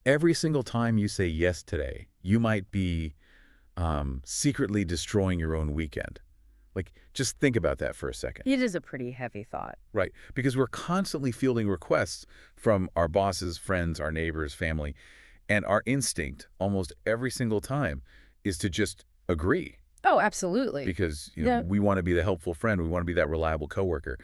Every single time you say yes today, you might be secretly destroying your own weekend. Like, just think about that for a second. It is a pretty heavy thought. Right, because we're constantly fielding requests from our bosses, friends, our neighbors, family, and our instinct almost every single time is to just agree. Oh, absolutely. Because Yeah. we want to be the helpful friend, we want to be that reliable coworker.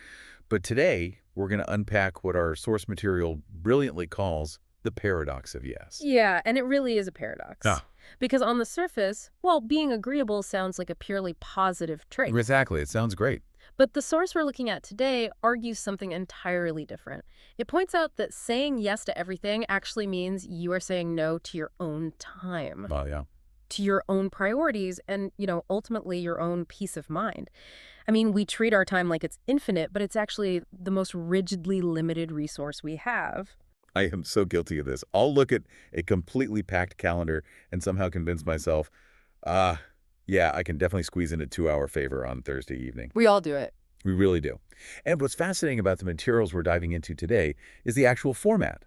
But today, we're going to unpack what our source material brilliantly calls the paradox of yes. Yeah, and it really is a paradox. Ah. Because on the surface, well, being agreeable sounds like a purely positive trait. Exactly, it sounds great. But the source we're looking at today argues something entirely different. It points out that saying yes to everything actually means you are saying no to your own time, Well, yeah. to your own priorities, and, ultimately your own peace of mind. I mean, we treat our time like it's infinite, but it's actually the most rigidly limited resource we have. I am so guilty of this. I'll look at a completely packed calendar and somehow convince myself, yeah, I can definitely squeeze in a 2-hour favor on Thursday evening. We all do it. We really do. And what's fascinating about the materials we're diving into today is the actual format.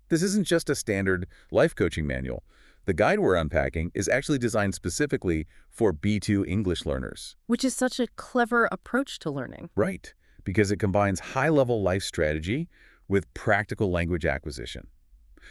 This isn't just a standard life coaching manual. The guide we're unpacking is actually designed specifically for B2 English learners. Which is such a clever approach to learning. Right, because it combines high-level life strategy with practical language acquisition.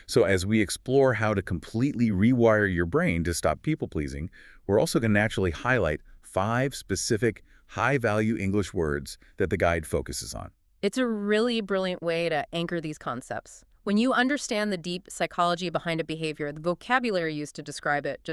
So as we explore how to completely rewire your brain to stop people-pleasing, we're also going to naturally highlight 5 specific high-value English words that the guide focuses on. It's a really brilliant way to anchor these concepts. When you understand the deep psychology behind a behavior, the vocabulary used to describe it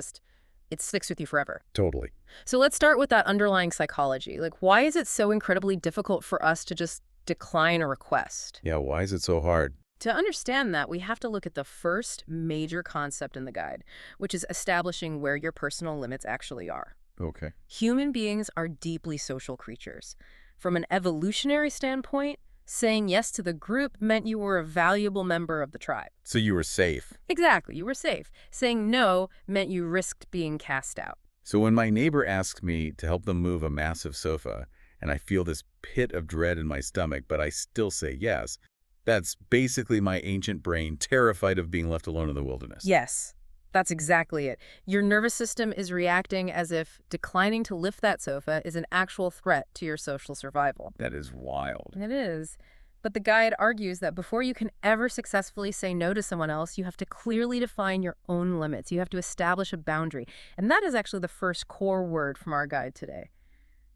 it sticks with you forever. Totally. So let's start with that underlying psychology. Like, why is it so incredibly difficult for us to just decline a request? Yeah, why is it so hard? To understand that, we have to look at the first major concept in the guide, which is establishing where your personal limits actually are. Okay. Human beings are deeply social creatures. From an evolutionary standpoint, saying yes to the group meant you were a valuable member of the tribe. So you were safe. Exactly, you were safe. Saying no meant you risked being cast out. So when my neighbor asks me to help them move a massive sofa, and I feel this pit of dread in my stomach, but I still say yes, that's basically my ancient brain terrified of being left alone in the wilderness. Yes, that's exactly it. Your nervous system is reacting as if declining to lift that sofa is an actual threat to your social survival. That is wild. It is. But the guide argues that before you can ever successfully say no to someone else, you have to clearly define your own limits. You have to establish a boundary. And that is actually the first core word from our guide today.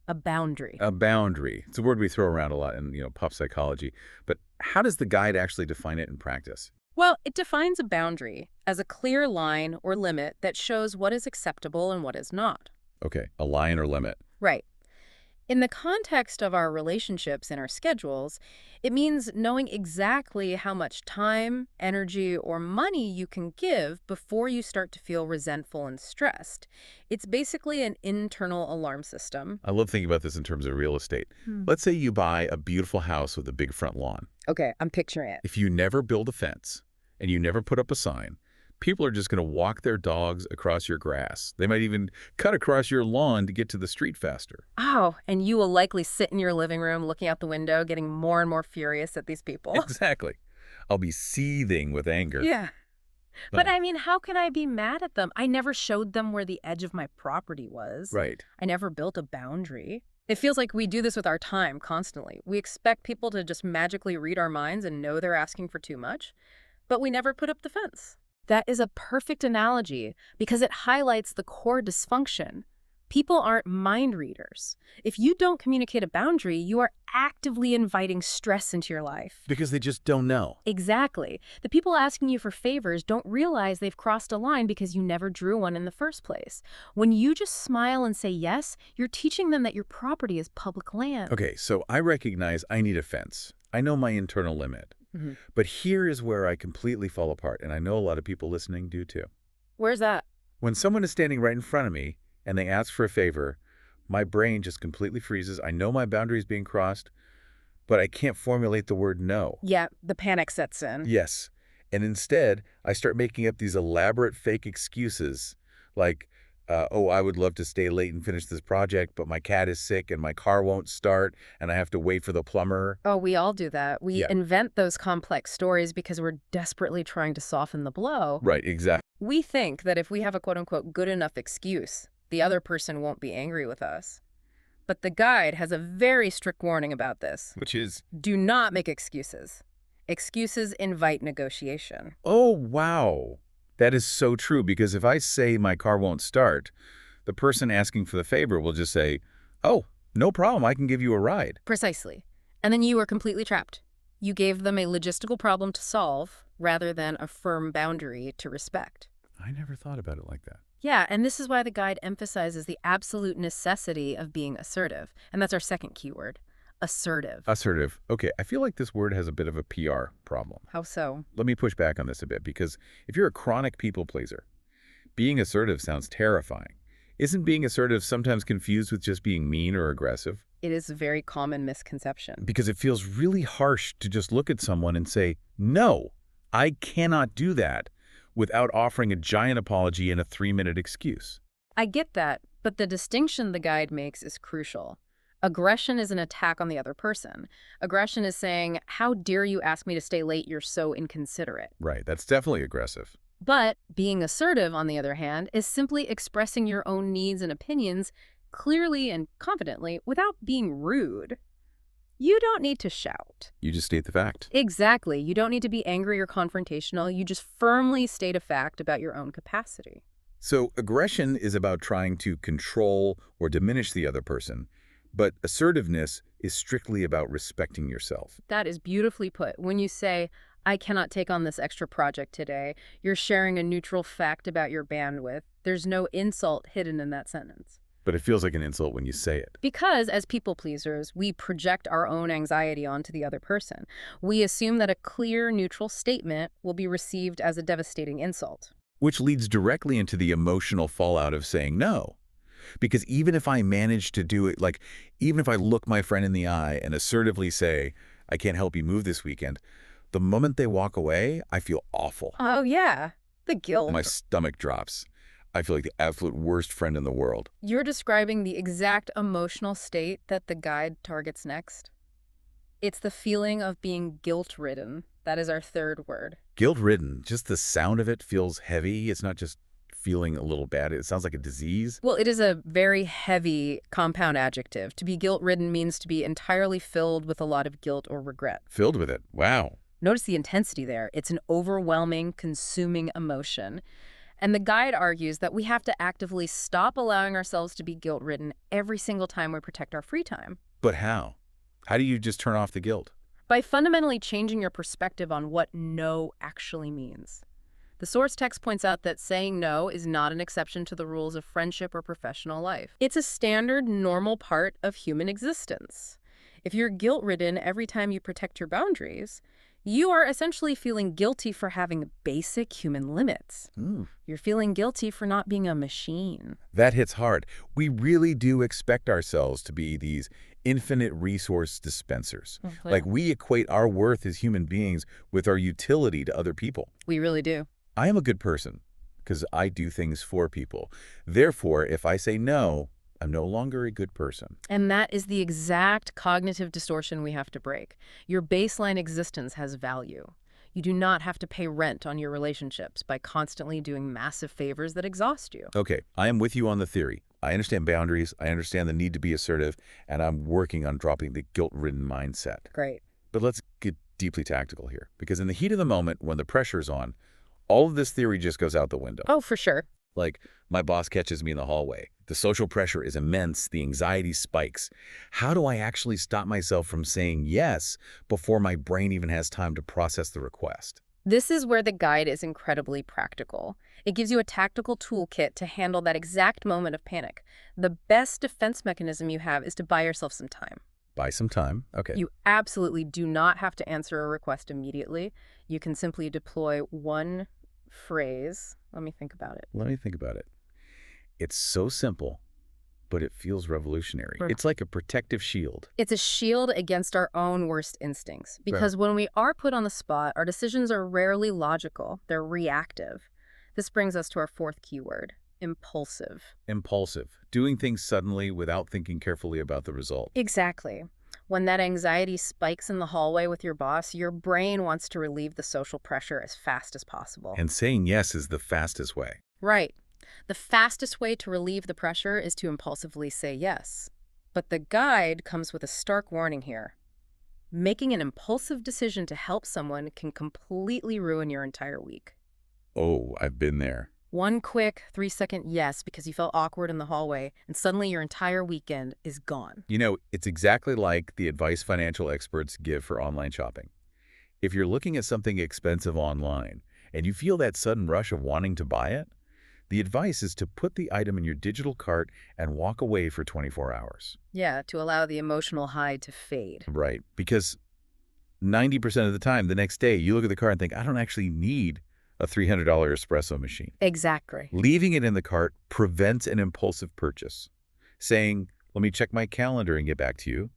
A boundary. A boundary. It's a word we throw around a lot in, pop psychology. But how does the guide actually define it in practice? Well, it defines a boundary as a clear line or limit that shows what is acceptable and what is not. Okay, a line or limit. Right. In the context of our relationships and our schedules, it means knowing exactly how much time, energy, or money you can give before you start to feel resentful and stressed. It's basically an internal alarm system. I love thinking about this in terms of real estate. Let's say you buy a beautiful house with a big front lawn. Okay, I'm picturing it. If you never build a fence and you never put up a sign, people are just going to walk their dogs across your grass. They might even cut across your lawn to get to the street faster. Oh, and you will likely sit in your living room looking out the window, getting more and more furious at these people. Exactly. I'll be seething with anger. Yeah. But I mean, how can I be mad at them? I never showed them where the edge of my property was. Right. I never built a boundary. It feels like we do this with our time constantly. We expect people to just magically read our minds and know they're asking for too much, but we never put up the fence. That is a perfect analogy because it highlights the core dysfunction. People aren't mind readers. If you don't communicate a boundary, you are actively inviting stress into your life. Because they just don't know. Exactly. The people asking you for favors don't realize they've crossed a line because you never drew one in the first place. When you just smile and say yes, you're teaching them that your property is public land. Okay, so I recognize I need a fence. I know my internal limit. But here is where I completely fall apart, and I know a lot of people listening do too. Where's that? When someone is standing right in front of me and they ask for a favor, my brain just completely freezes. I know my boundary is being crossed, but I can't formulate the word no. Yeah, the panic sets in. Yes. And instead, I start making up these elaborate fake excuses like, Oh, I would love to stay late and finish this project, but my cat is sick and my car won't start and I have to wait for the plumber. Oh, we all do that. We Yeah, invent those complex stories because we're desperately trying to soften the blow. right, exactly. We think that if we have a quote-unquote good enough excuse, the other person won't be angry with us. But the guide has a very strict warning about this. Which is, Do not make excuses. Excuses invite negotiation. oh, wow. That is so true because if I say my car won't start, the person asking for the favor will just say, oh, no problem, I can give you a ride. Precisely. And then you are completely trapped. You gave them a logistical problem to solve rather than a firm boundary to respect. I never thought about it like that. Yeah, and this is why the guide emphasizes the absolute necessity of being assertive. And that's our second keyword, assertive. Assertive. Okay, I feel like this word has a bit of a PR problem. How so? Let me push back on this a bit because if you're a chronic people pleaser, being assertive sounds terrifying. Isn't being assertive sometimes confused with just being mean or aggressive? It is a very common misconception. Because it feels really harsh to just look at someone and say, no, I cannot do that, without offering a giant apology and a 3-minute excuse. I get that, but the distinction the guide makes is crucial. Aggression is an attack on the other person. Aggression is saying, how dare you ask me to stay late, you're so inconsiderate. Right, that's definitely aggressive. But being assertive, on the other hand, is simply expressing your own needs and opinions clearly and confidently without being rude. You don't need to shout. You just state the fact. Exactly. You don't need to be angry or confrontational. You just firmly state a fact about your own capacity. So aggression is about trying to control or diminish the other person, but assertiveness is strictly about respecting yourself. That is beautifully put. When you say, I cannot take on this extra project today, you're sharing a neutral fact about your bandwidth. There's no insult hidden in that sentence. But it feels like an insult when you say it. Because as people pleasers, we project our own anxiety onto the other person. We assume that a clear, neutral statement will be received as a devastating insult. Which leads directly into the emotional fallout of saying no. Because even if I manage to do it, like even if I look my friend in the eye and assertively say, I can't help you move this weekend, the moment they walk away, I feel awful. Oh, yeah. The guilt. My stomach drops. I feel like the absolute worst friend in the world. You're describing the exact emotional state that the guide targets next. It's the feeling of being guilt-ridden. That is our third word. Guilt-ridden. Just the sound of it feels heavy. It's not just feeling a little bad. It sounds like a disease. Well, it is a very heavy compound adjective. To be guilt-ridden means to be entirely filled with a lot of guilt or regret. Filled with it. Wow. Notice the intensity there. It's an overwhelming, consuming emotion. And the guide argues that we have to actively stop allowing ourselves to be guilt-ridden every single time we protect our free time. But how? How do you just turn off the guilt? By fundamentally changing your perspective on what no actually means. The source text points out that saying no is not an exception to the rules of friendship or professional life. It's a standard, normal part of human existence. If you're guilt-ridden every time you protect your boundaries, you are essentially feeling guilty for having basic human limits. You're feeling guilty for not being a machine. That hits hard. We really do expect ourselves to be these infinite resource dispensers. Like we equate our worth as human beings with our utility to other people. We really do. I am a good person because I do things for people. Therefore, if I say no, I'm no longer a good person. And that is the exact cognitive distortion we have to break. Your baseline existence has value. You do not have to pay rent on your relationships by constantly doing massive favors that exhaust you. Okay, I am with you on the theory. I understand boundaries, I understand the need to be assertive, and I'm working on dropping the guilt-ridden mindset. Great. But let's get deeply tactical here, because in the heat of the moment, when the pressure is on, all of this theory just goes out the window. Oh, for sure. Like, my boss catches me in the hallway. The social pressure is immense. The anxiety spikes. How do I actually stop myself from saying yes before my brain even has time to process the request? This is where the guide is incredibly practical. It gives you a tactical toolkit to handle that exact moment of panic. The best defense mechanism you have is to buy yourself some time. Buy some time. Okay. You absolutely do not have to answer a request immediately. You can simply deploy one phrase. Let me think about it. Let me think about it. It's so simple, but it feels revolutionary. It's like a protective shield. It's a shield against our own worst instincts. Because when we are put on the spot, our decisions are rarely logical. They're reactive. This brings us to our fourth keyword, impulsive. Impulsive, doing things suddenly without thinking carefully about the result. Exactly. When that anxiety spikes in the hallway with your boss, your brain wants to relieve the social pressure as fast as possible. And saying yes is the fastest way. Right. The fastest way to relieve the pressure is to impulsively say yes. But the guide comes with a stark warning here. Making an impulsive decision to help someone can completely ruin your entire week. Oh, I've been there. One quick 3-second yes because you felt awkward in the hallway, and suddenly your entire weekend is gone. You know, it's exactly like the advice financial experts give for online shopping. If you're looking at something expensive online and you feel that sudden rush of wanting to buy it, the advice is to put the item in your digital cart and walk away for 24 hours. Yeah, to allow the emotional high to fade. Right, because 90% of the time, the next day, you look at the cart and think, I don't actually need a $300 espresso machine. Exactly. Leaving it in the cart prevents an impulsive purchase. Saying, let me check my calendar and get back to you,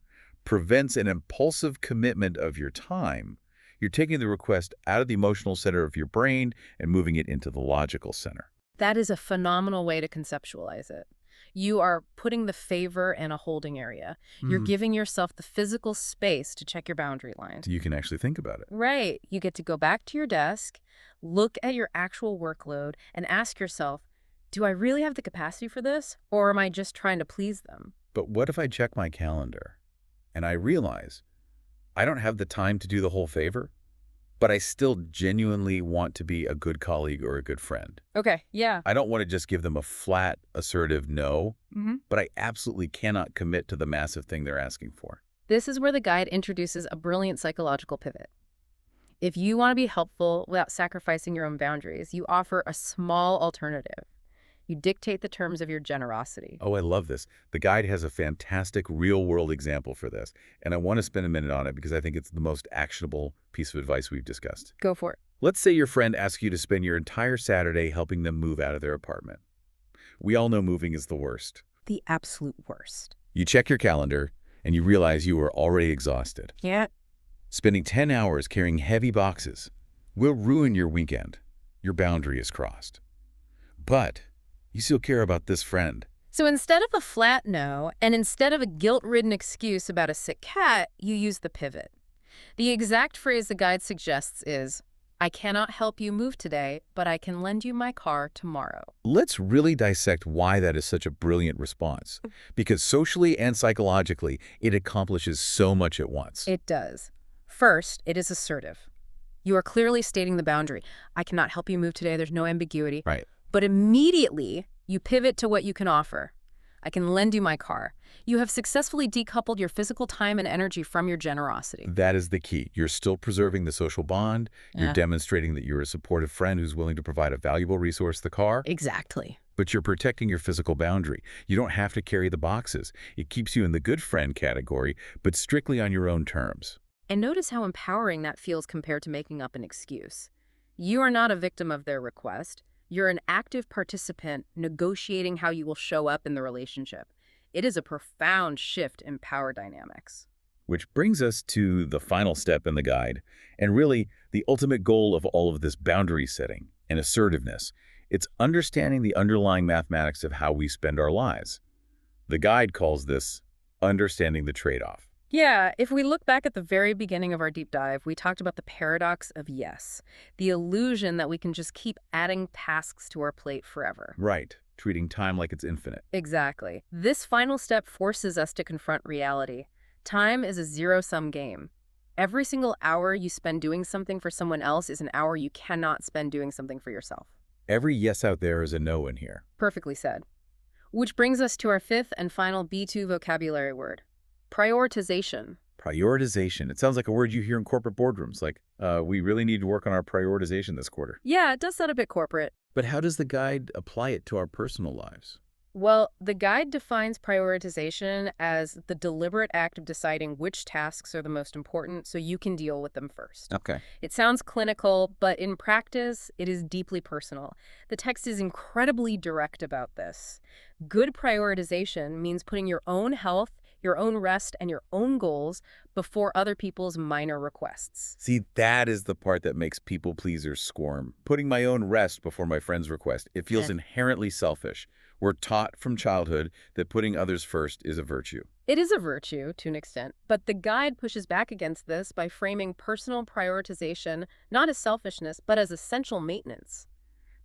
prevents an impulsive commitment of your time. You're taking the request out of the emotional center of your brain and moving it into the logical center. That is a phenomenal way to conceptualize it. You are putting the favor in a holding area. You're giving yourself the physical space to check your boundary lines. You can actually think about it. Right. You get to go back to your desk, look at your actual workload, and ask yourself, do I really have the capacity for this, or am I just trying to please them? But what if I check my calendar and I realize I don't have the time to do the whole favor, but I still genuinely want to be a good colleague or a good friend? Okay, yeah. I don't want to just give them a flat, assertive no, but I absolutely cannot commit to the massive thing they're asking for. This is where the guide introduces a brilliant psychological pivot. If you want to be helpful without sacrificing your own boundaries, you offer a small alternative. You dictate the terms of your generosity. Oh, I love this. The guide has a fantastic real-world example for this, and I want to spend a minute on it because I think it's the most actionable piece of advice we've discussed. Go for it. Let's say your friend asks you to spend your entire Saturday helping them move out of their apartment. We all know moving is the worst. The absolute worst. You check your calendar, and you realize you are already exhausted. Yeah. Spending 10 hours carrying heavy boxes will ruin your weekend. Your boundary is crossed. But you still care about this friend. So instead of a flat no, and instead of a guilt-ridden excuse about a sick cat, you use the pivot. The exact phrase the guide suggests is, I cannot help you move today, but I can lend you my car tomorrow. Let's really dissect why that is such a brilliant response. Because socially and psychologically, it accomplishes so much at once. It does. First, it is assertive. You are clearly stating the boundary. I cannot help you move today. There's no ambiguity. Right. But immediately, you pivot to what you can offer. I can lend you my car. You have successfully decoupled your physical time and energy from your generosity. That is the key. You're still preserving the social bond. You're demonstrating that you're a supportive friend who's willing to provide a valuable resource, the car. Exactly. But you're protecting your physical boundary. You don't have to carry the boxes. It keeps you in the good friend category, but strictly on your own terms. And notice how empowering that feels compared to making up an excuse. You are not a victim of their request. You're an active participant negotiating how you will show up in the relationship. It is a profound shift in power dynamics. Which brings us to the final step in the guide, and really the ultimate goal of all of this boundary setting and assertiveness. It's understanding the underlying mathematics of how we spend our lives. The guide calls this understanding the trade-off. Yeah, if we look back at the very beginning of our deep dive, we talked about the paradox of yes, the illusion that we can just keep adding tasks to our plate forever. Right, treating time like it's infinite. Exactly. This final step forces us to confront reality. Time is a zero-sum game. Every single hour you spend doing something for someone else is an hour you cannot spend doing something for yourself. Every yes out there is a no in here. Perfectly said. Which brings us to our fifth and final B2 vocabulary word. Prioritization. Prioritization. It sounds like a word you hear in corporate boardrooms, like, we really need to work on our prioritization this quarter. Yeah, it does sound a bit corporate. But how does the guide apply it to our personal lives? Well, the guide defines prioritization as the deliberate act of deciding which tasks are the most important so you can deal with them first. Okay. It sounds clinical, but in practice, it is deeply personal. The text is incredibly direct about this. Good prioritization means putting your own health, your own rest, and your own goals before other people's minor requests. See, that is the part that makes people pleasers squirm. Putting my own rest before my friend's request. It feels inherently selfish. We're taught from childhood that putting others first is a virtue. It is a virtue to an extent, but the guide pushes back against this by framing personal prioritization not as selfishness, but as essential maintenance.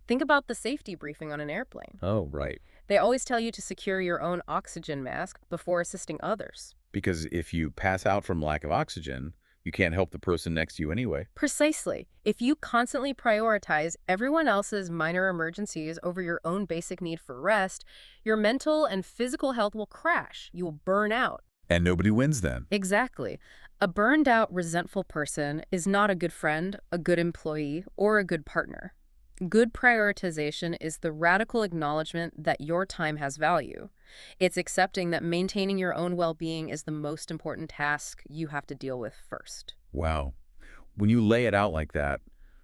Think about the safety briefing on an airplane. Oh, right. They always tell you to secure your own oxygen mask before assisting others. Because if you pass out from lack of oxygen, you can't help the person next to you anyway. Precisely. If you constantly prioritize everyone else's minor emergencies over your own basic need for rest, your mental and physical health will crash. You will burn out. And nobody wins then. Exactly. A burned out, resentful person is not a good friend, a good employee, or a good partner. Good prioritization is the radical acknowledgement that your time has value. It's accepting that maintaining your own well-being is the most important task you have to deal with first. Wow. When you lay it out like that,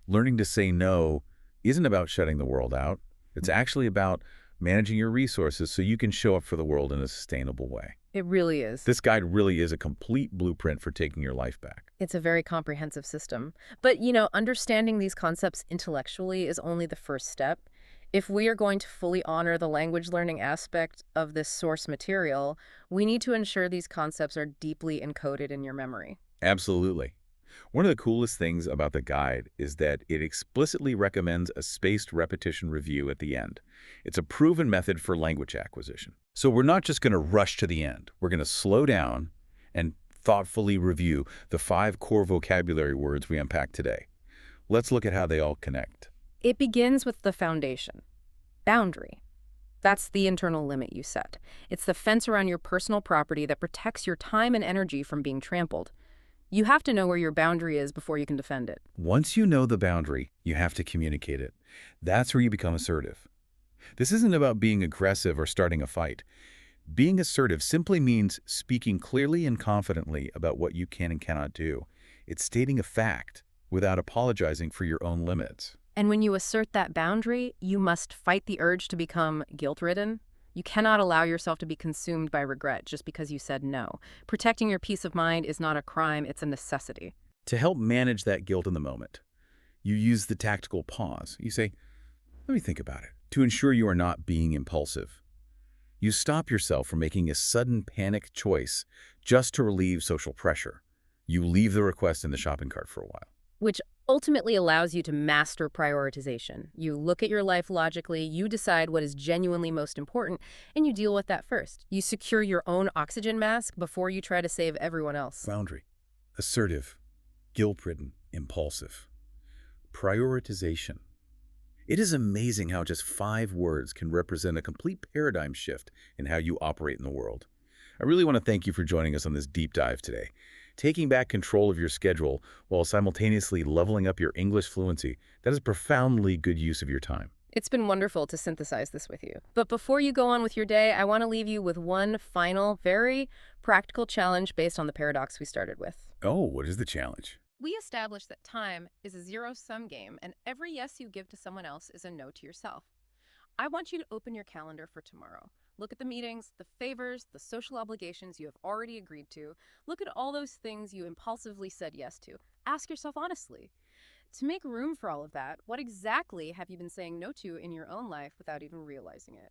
learning to say no isn't about shutting the world out. It's actually about managing your resources so you can show up for the world in a sustainable way. It really is. This guide really is a complete blueprint for taking your life back. It's a very comprehensive system. But, understanding these concepts intellectually is only the first step. If we are going to fully honor the language learning aspect of this source material, we need to ensure these concepts are deeply encoded in your memory. Absolutely. One of the coolest things about the guide is that it explicitly recommends a spaced repetition review at the end. It's a proven method for language acquisition. So we're not just going to rush to the end. We're going to slow down and thoughtfully review the 5 core vocabulary words we unpacked today. Let's look at how they all connect. It begins with the foundation. Boundary. That's the internal limit you set. It's the fence around your personal property that protects your time and energy from being trampled. You have to know where your boundary is before you can defend it. Once you know the boundary, you have to communicate it. That's where you become assertive. This isn't about being aggressive or starting a fight. Being assertive simply means speaking clearly and confidently about what you can and cannot do. It's stating a fact without apologizing for your own limits. And when you assert that boundary, you must fight the urge to become guilt-ridden. You cannot allow yourself to be consumed by regret just because you said no. Protecting your peace of mind is not a crime, it's a necessity. To help manage that guilt in the moment, you use the tactical pause. You say, let me think about it. To ensure you are not being impulsive, you stop yourself from making a sudden panic choice just to relieve social pressure. You leave the request in the shopping cart for a while. Which ultimately allows you to master prioritization. You look at your life logically, you decide what is genuinely most important, and you deal with that first. You secure your own oxygen mask before you try to save everyone else. Boundary. Assertive. Guilt-ridden. Impulsive. Prioritization. It is amazing how just 5 words can represent a complete paradigm shift in how you operate in the world. I really want to thank you for joining us on this deep dive today. Taking back control of your schedule while simultaneously leveling up your English fluency, that is profoundly good use of your time. It's been wonderful to synthesize this with you. But before you go on with your day, I want to leave you with one final, very practical challenge based on the paradox we started with. Oh, what is the challenge? We established that time is a zero-sum game, and every yes you give to someone else is a no to yourself. I want you to open your calendar for tomorrow. Look at the meetings, the favors, the social obligations you have already agreed to. Look at all those things you impulsively said yes to. Ask yourself honestly. To make room for all of that, what exactly have you been saying no to in your own life without even realizing it?